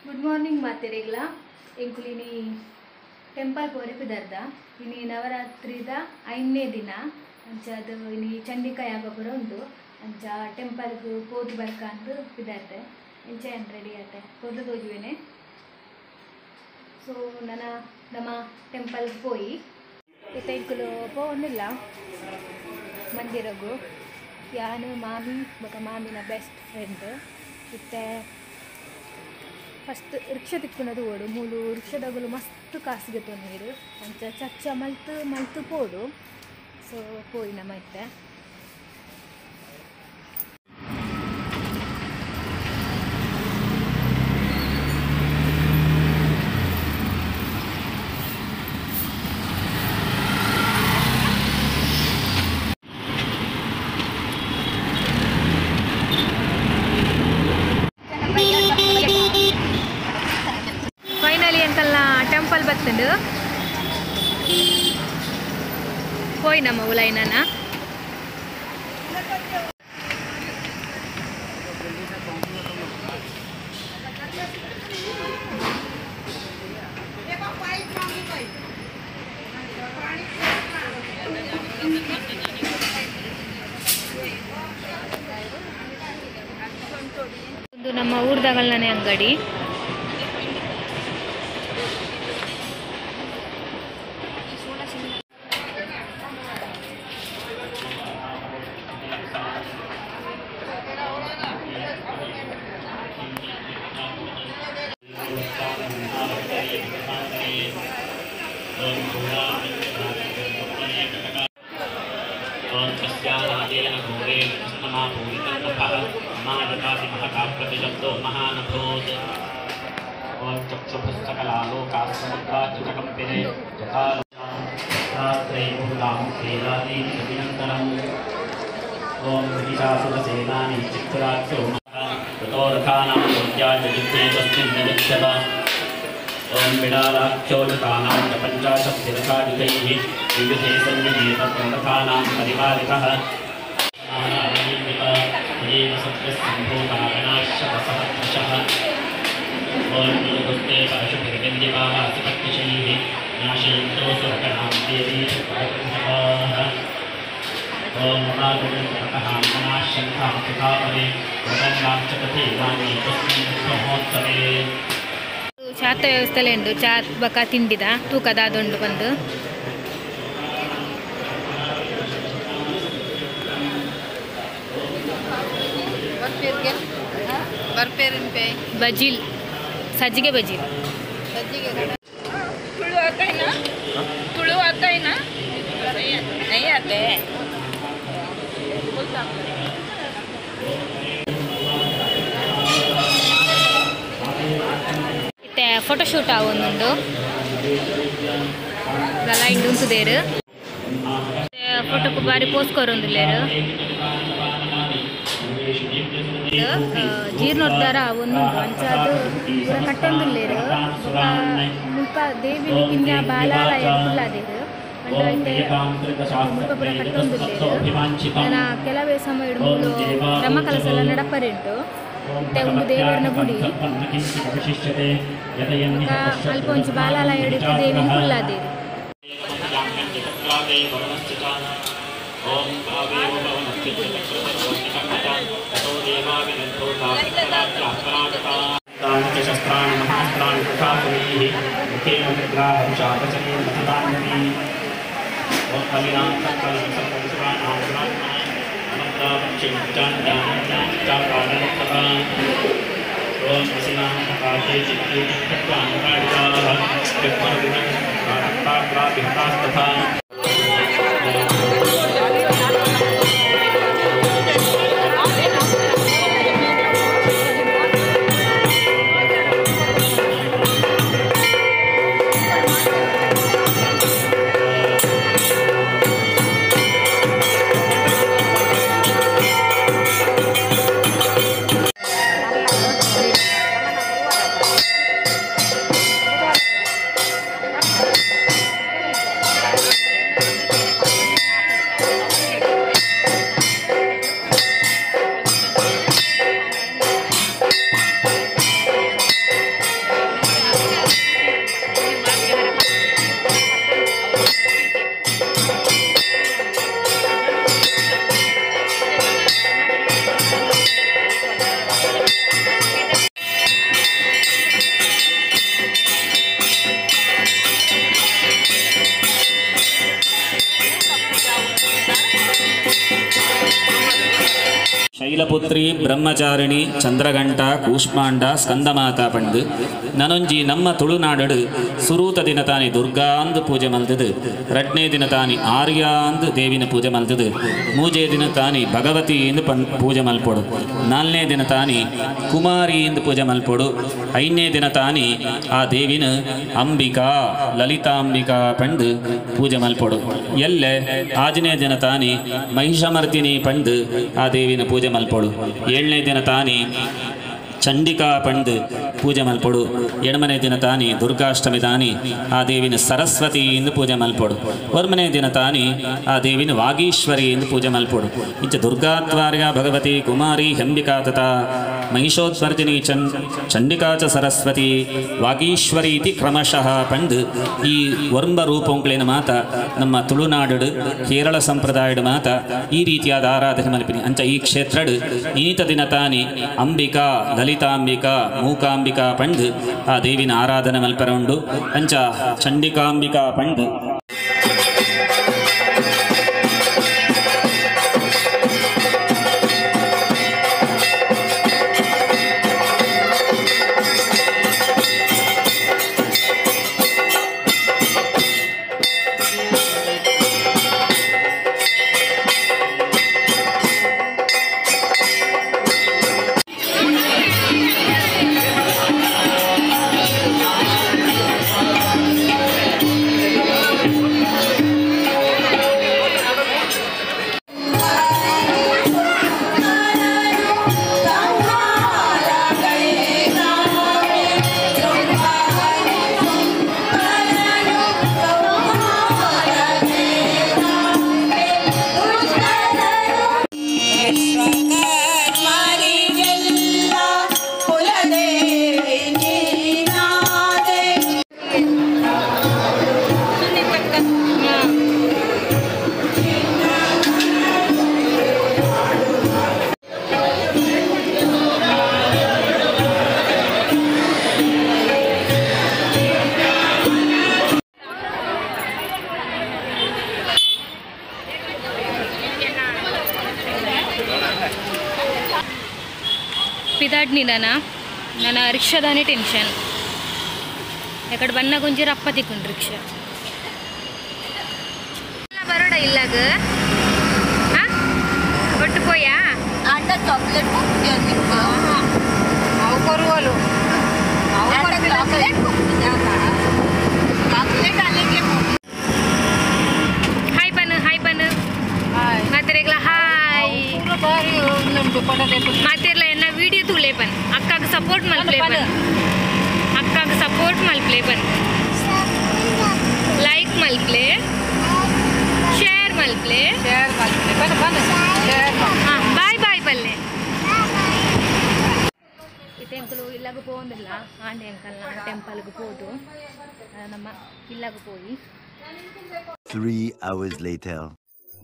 Good morning मातेरेगला ಎಂಕುಲಿನಿ temple ಪೋರೆ ಪಿದರ್ದ ಇನಿ ನವರಾತ್ರಿದ 5ನೇ ದಿನ ಅಂಚದು ಇನಿ ಚಂಡಿಕಾ ಯಾಗ ಪೂರ ಉಂಡು ಅಂಚ ಟೆಂಪಲ್ ಗೆ ಪೋದು ಬರ್ಕಂದು ಪಿದರ್ದೆ ಎಂಚ ರೆಡಿ ಆತೆ ಪೋದು ತೋಜುವೆನೆ ಸೊ ನಮ್ಮ ಟೆಂಪಲ್ ಪೋಯಿ ಇತ್ತೈಕುಲು ಪೋನಿಲ್ಲ ಮಂದಿರಗು ಯಾನು ಮಾಮಿ ಬೊಕ ಮಾಮಿನ ಬೆಸ್ಟ್ ಫ್ರೆಂಡ್ ಇತ್ತೆ ಫಸ್ಟ್ ರಿಕ್ಷಾ ತಿಕ್ಕೊಂಡದು ಓಡು ಮೂಲು ರಿಕ್ಷಾದಾಗಲು ಮಸ್ತ್ ಕಾಸಿಗೆ ತೊಂದಿರು ಅಂಚ ಚಚ್ಚ ಮಲ್ತು ಪೋಡು ಸೊ ಪೋಯಿ ನಮ್ಮ ಇತ್ತೆ ಟೆಂಪಲ್ ಬರ್ತಂಡು ಹೋಯ್ ನಮ್ಮ ಉಲೈನನ ಒಂದು ನಮ್ಮ ಊರ್ದಾಗಲ್ನೇ ಅಂಗಡಿ ओम बिडालाख्योजतानां च पंचाशत्तिरकादिकैः विविधे सन्निधीतत्प्रथानां परिपालिकः देव सत्यसम्भूतागणाश्शतसहस्रशः ओम गुरुगुप्ते परशुभिर्विन्द्यपावासिपत्तिशैः नाशयन्तो सुरगणां देवी सुप्रभः ओम महागुरुतः मनाशङ्खां सुधापरे प्रबन्धां च कथेवानि तस्मिन् महोत्सवे ಚಾತ ವ್ಯವಸ್ಥೆಲೆ ಉಂಡು ಚಾ ಬಕ ತಿಂಡಿದ ತೂಕದ ಅದೊಂದು ಬಂದು ಬಜಿಲ್ ಸಜ್ಜಿಗೆ ಬಜಿಲ್ तुलू आता है ना नहीं आते ಮತ್ತೆ ಫೋಟೋಶೂಟ್ ಆವೊಂದುಂಡು ಗಲ ಇಂಡುಂತುದೆರ್ ಫೋಟೋಕು ಬಾರಿ ಪೋಸ್ ಕೊರೊಂದುಲ್ಲೆರ್ ಜೀರ್ಣೋದ್ಧಾರ ಆವೊಂದುಂಡು ಅಂಚಾದ್ ಪೂರ ಕಟ್ಟೊಂದುಲ್ಲೆರ್ ಮುಲ್ಪ ದೇವಿ ಕಿಂಜ ಬಾಲಾಲಯ ಕುಲ್ಲಾದೆರ್ ಅಂಡೈತೆ ಮುಲ್ಪ ಪೂರ ಕಟ್ಟೊಂದುಲ್ಲೆರ್ ನನ ಕೆಲವೇ ಸಮಯ ಬ್ರಹ್ಮಕಲಸ ಎಲ್ಲ ನಡಪರೆಂಟು ಮತ್ತೆ ಒಂದು ದೇವರನ ಗುಡಿ ಅಲ್ಪ ಒಂಚು ಬಾಲಾಲಯ ಹಿಡಿದು ದೇವಿನ ಕುಲ್ಲಾದೇವಿ ओम असिनां काते चित्ते चित्तप्राणकारिकाः कृत्मनविहतास्तथा ಶೈಲಪುತ್ರಿ ಬ್ರಹ್ಮಚಾರಿಣಿ ಚಂದ್ರಗಂಟ ಕೂಷ್ಮಾಂಡ ಸ್ಕಂದಮಾತಾ ಪಂಡು ನನೊಂಜಿ ನಮ್ಮ ತುಳುನಾಡು ಸುರೂತ ದಿನ ತಾನಿ ದುರ್ಗಾ ಅಂದು ಪೂಜೆ ಮಲ್ತದು, ರಡ್ನೇ ದಿನ ತಾನಿ ಆರ್ಯ ಅಂದು ದೇವಿನ ಪೂಜೆ ಮಲ್ತದು, ಮೂಜೆ ದಿನ ತಾನಿ ಭಗವತಿ ಎಂದು ಪೂಜೆ ಮಲ್ಪೊಡು, ನಾಲ್ನೇ ದಿನ ತಾನಿ ಕುಮಾರಿ ಎಂದು ಪೂಜೆ ಮಲ್ಪೊಡು, ಐದನೇ ದಿನ ತಾನಿ ಆ ದೇವಿನ ಅಂಬಿಕಾ ಲಲಿತಾಂಬಿಕಾ ಪಂಡು ಪೂಜೆ ಮಲ್ಪೊಡು. ಎಲ್ಲೆ ಆಜನೇ ದಿನ ತಾನಿ ಮಹಿಷಮರ್ದಿನಿ ಪಂಡು ಆ ದೇವಿನ ಪೂಜೆ ಮಲ್ಪೊಡು. ಏಳನೇ ದಿನ ತಾನಿ ಚಂಡಿಕಾ ಪಂಡು ಪೂಜೆ ಮಲ್ಪೊಡು. ಎಡಮನೆ ದಿನ ತಾನಿ ದುರ್ಗಾಷ್ಟಮಿ ತಾನಿ ಆ ದೇವಿನ ಸರಸ್ವತಿ ಎಂದು ಪೂಜೆ ಮಲ್ಪೊಡು. ಒರ್ಮನೆ ದಿನ ತಾನಿ ಆ ದೇವಿನ ವಾಗೀಶ್ವರಿ ಎಂದು ಪೂಜೆ ಮಲ್ಪೊಡು. ಇಂಚ ದುರ್ಗಾತ್ವಾರ್ಯ ಭಗವತಿ ಕುಮಾರಿ ಹೆಂಬಿಕಾ ತಥಾ ಮಹಿಷೋತ್ಮರ್ಜಿನಿ ಚಂಡಿಕಾ ಚ ಸರಸ್ವತಿ ವಾಗೀಶ್ವರಿ ಇತಿ ಕ್ರಮಶಃ ಪಂಡು ಈ ವರ್ಮ ರೂಪಂಕ್ಲೇನ ಮಾತ ನಮ್ಮ ತುಳುನಾಡು ಕೇರಳ ಸಂಪ್ರದಾಯದ ಮಾತ ಈ ರೀತಿಯಾದ ಆರಾಧನೆ ಮಲ್ಪಿನಿ. ಅಂಚ ಈ ಕ್ಷೇತ್ರಡು ಈತ ದಿನ ತಾನಿ ಅಂಬಿಕಾ ಲಲಿತಾಂಬಿಕಾ ಮೂಕಾಂಬಿಕಾ ಪಂಡು ಆ ದೇವಿನ ಆರಾಧನೆ ಮಲ್ಪರ ಉಂಡು. ಅಂಚ ಚಂಡಿಕಾಂಬಿಕಾ ಪಂಡು పిదాడిని ನನ್ನ ರಿಕ್ಷಾದಾನೇ ಟೆನ್ಷನ್ ಎಕಡೆ ಬನ್ನ ಕೊಂಚ ರಪ್ಪ ತಿಕ್ಕೊಂಡು ರಿಕ್ಷಾ ಬರೋಡ ಇಲ್ಲಾಗ ಒಟ್ಟು ಪೋಯಾ ಆಟ ಚಾಕ್ಲೇಟ್ ಅವು ಕೊರುವಲು ಹಾಯ್ ಬನ್ನು ಮಾತೆರೆಗ್ಲ ಹಾಯ್ ಮಾತೆರ್ಲ ಎನ್ನ ವಿಡಿಯೋ ತುಲೆ ಬನ್ ಅಕ್ಕಾಗ ಸಪೋರ್ಟ್ ಮಲ್ಪ್ಲೆ ಬನ್ ಲೈಕ್ ಮಲ್ಪ್ಲೆ ಶೇರ್ ಮಲ್ಪ್ಲೆ ಬಾಯ್ ಪಲ್ಲೆ ಈ ಟೆಂಪಲ್ ಇಲ್ಲಾಗ ಪೋಂದಿಲ್ಲ ಆಂಡೆ ಅಂಕಲ್ನ ಟೆಂಪಲ್ಗೆ ಹೋದು ನಮ್ಮ ಇಲ್ಲಾಗ ಪೋಯಿ 3 hours later.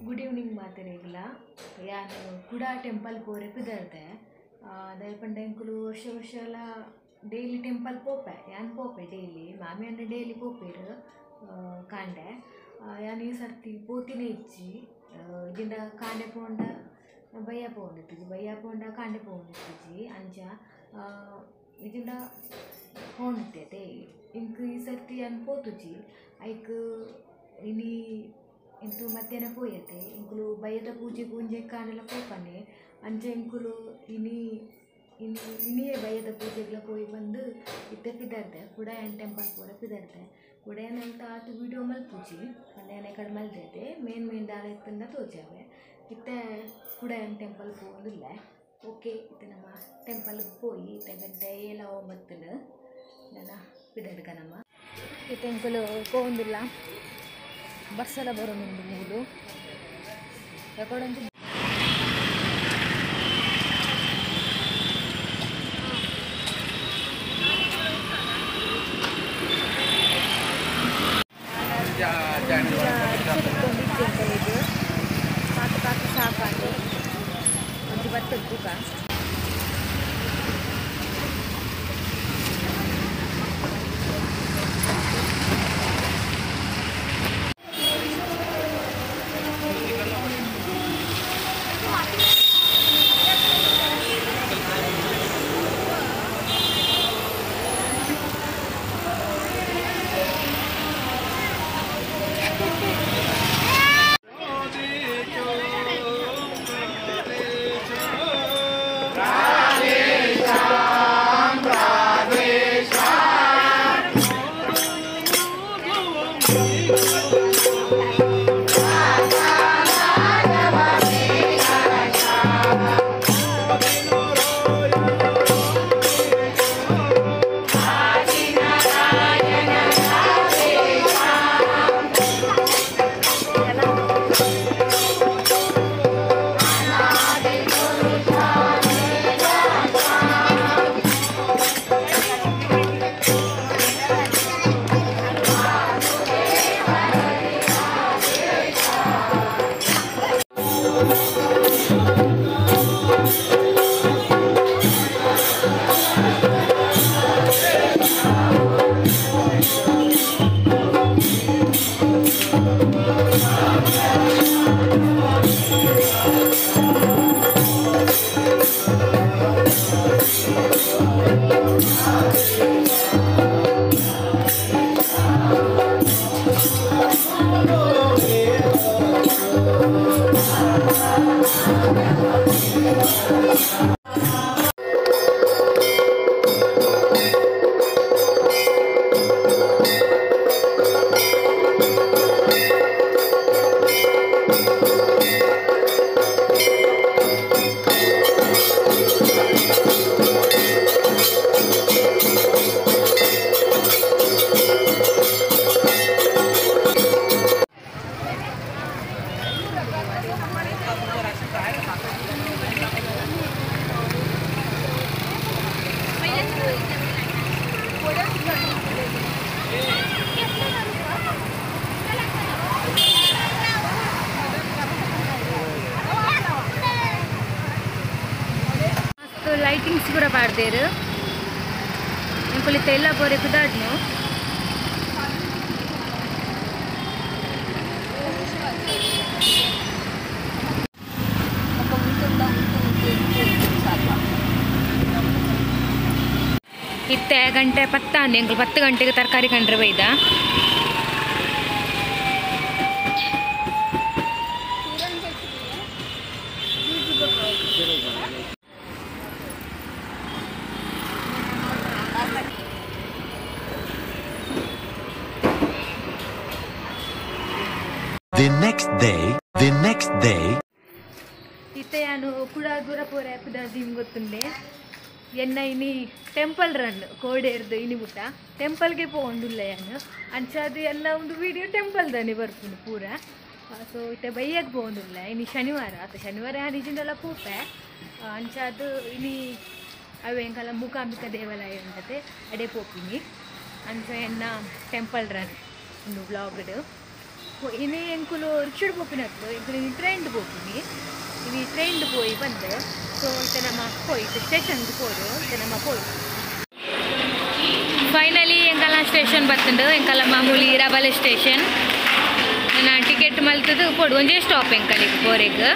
ಗುಡ್ ಈವ್ನಿಂಗ್ ಮಾತೆರೆಗ್ಲ ಯಾನು ಕೂಡ ಟೆಂಪಲ್ ಪೋರೆ ಪಿದರ್ದೆ ದಯಪಂಡ ಎಂಕುಲು ವರ್ಷ ಎಲ್ಲ ಡೈಲಿ ಟೆಂಪಲ್ ಪೋಪೆ ಯಾನ್ ಪೋಪೆ ಡೈಲಿ ಮಾಮಿ ಅಂದ್ರೆ ಡೈಲಿ ಪೋಪೇರು ಕಾಂಡೆ ಯಾನ್ ಈ ಸರ್ತಿ ಪೋತಿನೇ ಇಚ್ಚಿ ಇದಿಂದ ಕಾಂಡೆ ಪೋಂಡ ಬಯ್ಯ ಪೋಂಡ ಕಾಂಡೆ ಪೋಂಡಿತ್ತಿಜಿ ಅಂಚ ಇದಿಂದ ಹೋಂಡಿತ್ತೆ ಇಂಕ್ ಈ ಸರ್ತಿ ಯಾನ್ ಪೋತುಜಿ ಐಕ್ ಇನಿ ಇಂತು ಮಧ್ಯಾಹ್ನ ಪೋಯತ್ತೆ ಇಂಕುಲು ಬಯ್ಯದ ಪೂಜೆ ಕಾಣೆಲ್ಲ ಪೋಪನೆ ಅಂಚ ಇಂಕುಲು ಇನಿಯೇ ಬಯ್ಯದ ಪೂಜೆಗಳ ಪೋಯಿ ಬಂದು ಇತ್ತೆ ಪಿದರ್ದೆ ಕುಡಾಯನ್ ಟೆಂಪಲ್ ಪೂರ ಪಿದರ್ದೆ ಕುಡಾಯನ್ ಅಂತ ಆತು ವಿಡಿಯೋ ಮಲ್ಪುಜಿ ಅಲ್ಲೇನೆ ಕಡೆ ಮಲ್ದೈತೆ ಮೇನ್ ದಾಳ ಇತ್ತಂದ ತೋಜಾವೆ ಇತ್ತೆ ಕುಡಾಯನ್ ಟೆಂಪಲ್ ಪೋದಿಲ್ಲ ಓಕೆ ಇತ್ತೆ ನಮ್ಮ ಟೆಂಪಲ್ಗೆ ಪೋಯಿ ಇತ್ತೆ ಗಂಟೆ 7-9 ನನ್ನ ಪಿದರ್ಗ ನಮ್ಮ ಇತ್ತೆ ಇಂಕುಲು ಪೋಂದಿಲ್ಲ ಬಸ್ಸೆಲ್ಲ ಬರೋದು ಮೂಲು ಯಾಕಂದ್ರೆ ಕಾಕು ಸಾಕಾಗಿ ಒಂದು ಬರ್ತದೆ ತೂಕ ಸಾಂಗ್ಸ್ ಪೂರ ಪಾಡ್ದೇರು ಎಂಕುಲಿತ ಎಲ್ಲ ಬೋರೆ ಕುದಾಡ್ನು ಇತ್ತೆ ಗಂಟೆ 10 ಎಂಕುಲು 10 ಗಂಟೆಗೆ ತರಕಾರಿ ಕಂಡ್ರೆ ಬೈದ The next day. ಇತ್ತೆ ನಾನು ಕೂಡ ದೂರ ಪೋರ ನಿಮ್ಗೆ ಗೊತ್ತುಂಡೆ ಎನ್ನ ಇನಿ ಟೆಂಪಲ್ ರನ್ ಕೋಡೇರ್ದು ಇನಿ ಬಿಟ್ಟ ಟೆಂಪಲ್ಗೆ ಪೋಂಡುಲ್ಲ ನಾನು ಅಂಚಾದು ಎಲ್ಲ ಒಂದು ವಿಡಿಯೋ ಟೆಂಪಲ್ದನಿ ಬರ್ತೀನಿ ಪೂರ ಸೊ ಇತ್ತೆ ಬೈಯಕ್ಕೆ ಪೋಂಡುಲ್ಲ ಇನಿ ಶನಿವಾರ ನಿಜಿಂದೆಲ್ಲ ಪೂಪೆ ಅಂಚಾದು ಇನಿ ಅವು ಎಂಕಲ್ಲ ಮೂಕಾಂಬಿಕಾ ದೇವಾಲಯ ಉಂಟತೆ ಅಡೆ ಪೋಪಿನಿ ಅಂಚ ಎನ್ನ ಟೆಂಪಲ್ ರನ್ ಒಂದು ಬ್ಲಾಗ್ಡು ಇನಿ ಎಂಕುಲು ರಿಕ್ಷಡ್ ಪೋಪಿನತ್ತು ಎಂಕುಲು ಇನಿ ಟ್ರೈನ್ಡ್ ಪೋಪಿನಿ ಇನಿ ಟ್ರೈನ್ಡ್ ಪೋಯಿ ಬಂದು ಸೊ ಇತ್ತೆ ನಮ್ಮ ಪೋಯ್ತು ಸ್ಟೇಷನ್ಗೆ ಪೋದು ಇತ್ತೆ ನಮ್ಮ ಪೋಯ್ತು ಫೈನಲಿ ಎಂಕಲ್ಲ ಸ್ಟೇಷನ್ ಬರ್ತುಂಡು ಎಂಕಲ್ಲ ಮಾಮೂಲಿ ರಬಲೆ ಸ್ಟೇಷನ್ ನಾನು ಟಿಕೆಟ್ ಮಲ್ತದು ಕೊಡು ಒಂದೇ ಸ್ಟಾಪ್ ಎಂಕಲಿಗೆ ಬೋರೆಗೆ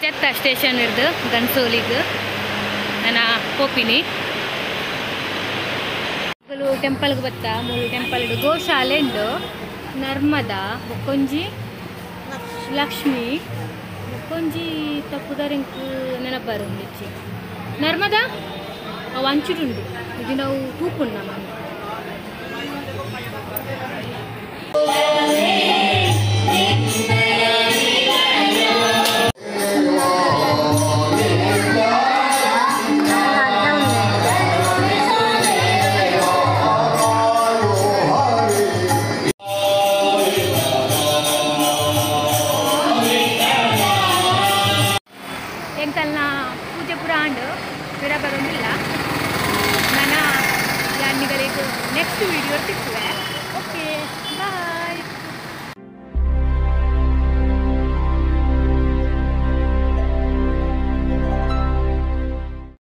ಜತ್ತ ಸ್ಟೇಷನ್ ಇರ್ದು ಗನ್ಸೋಲಿಗೆ ನಾನು ಪೋಪಿನಿ ಟೆಂಪಲ್ಗೆ ಬತ್ತ ಮೂರು ಟೆಂಪಲ್ ಗೋಶಾಲೆ ಉಂಡು ನರ್ಮದಾ ಬೊಕ್ಕೊಂಜಿ ಲಕ್ಷ್ಮಿ ಬೊಕ್ಕೊಂಜಿ ತಪ್ಪುದಾರಿಂಕ್ ನೆನಪರು ಹೆಚ್ಚಿ ನರ್ಮದಾ ಅವು ಅಂಚುಡುಂಡು ಇದು ನಾವು ತೂಪುಂಡು ನಮ್ಮ ಎಂಕಲ್ನ ಪೂಜೆ ಪುರ ಆಂಡು ಬಿಡ ಬರೋದಿಲ್ಲ ನಾನು ಯಾನಿಗಳಿಗೆ ನೆಕ್ಸ್ಟ್ ವೀಡಿಯೋ ಸಿಗ್ತದೆ